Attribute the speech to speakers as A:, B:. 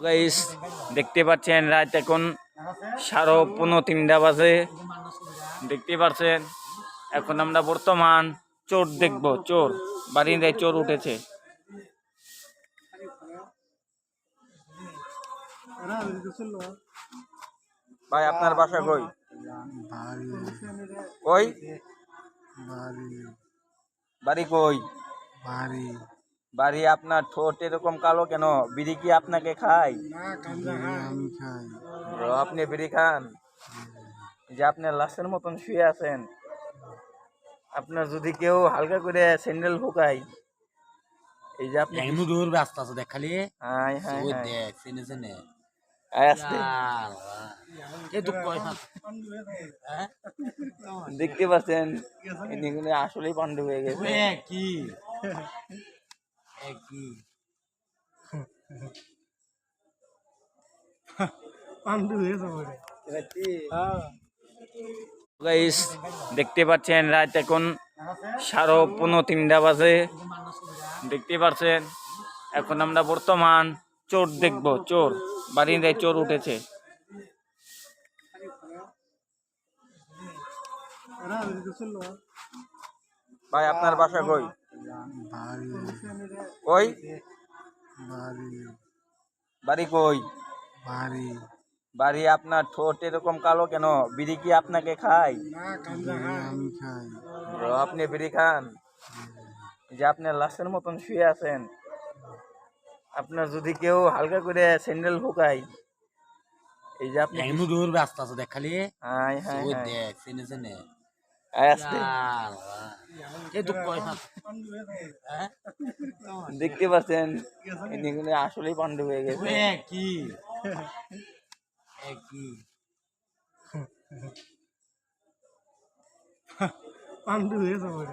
A: Guys দেখতে পাচ্ছেন রাত এখন 3:30 বাজে। দেখতে পাচ্ছেন এখন আমরা বর্তমান চোর দেখব। চোর বাড়িতে চোর উঠেছে। ভাই আপনার বাসা কই? কই বাড়ি কই? বাড়ি আপনার ঠোঁট এরকম কালো কেন? বিড়ি কি আপনাকে খায়? আপনি বিড়ি খান? যে আপনি লাশের মতন শুয়ে আছেন। আপনার যদি কেউ হালকা করে স্যান্ডেল ঢুকায়, এই যে আপনি
B: দূর ব্যস্ত আছে দেখ খালি
A: হাই হাই
B: ওই
A: হাই
B: দেখ চিনে চিনে
A: আস্তে
B: এই দুঃখ
A: দেখতে পাচ্ছেন এদিকে আসলেই পান্ডু হয়ে গেছে।
B: কি কি
C: পান্ডু হয়ে যাবে
A: গাইস দেখতে পাচ্ছেন রাত এখন 3:30 বাজে। দেখতে পাচ্ছেন এখন আমরা বর্তমান চোর দেখব। চোর বাড়িতে চোর উঠেছে। ভাই আপনার বাসা কই? কই বাড়ি কই? বাড়ি আপনার ঠোঁট এরকম কালো কেন? বিড়ি কি আপনাকে খায়? আপনি বিড়ি খান? যে আপনি লাশের মতন শুয়ে আছেন। আপনার যদি কেউ হালকা করে স্যান্ডেল ঢুকায়, এই যে আপনি
B: দূর ব্যস্ত আছে দেখ খালি
A: হাই হাই
B: ওই
A: হাই
B: দেখ চিনে চিনে
A: আস্তে
B: এই দুঃখ
A: দেখতে পাচ্ছেন এদিকে আসলেই পান্ডু হয়ে গেছে।
B: কি কি
C: পান্ডু হয়ে যাবে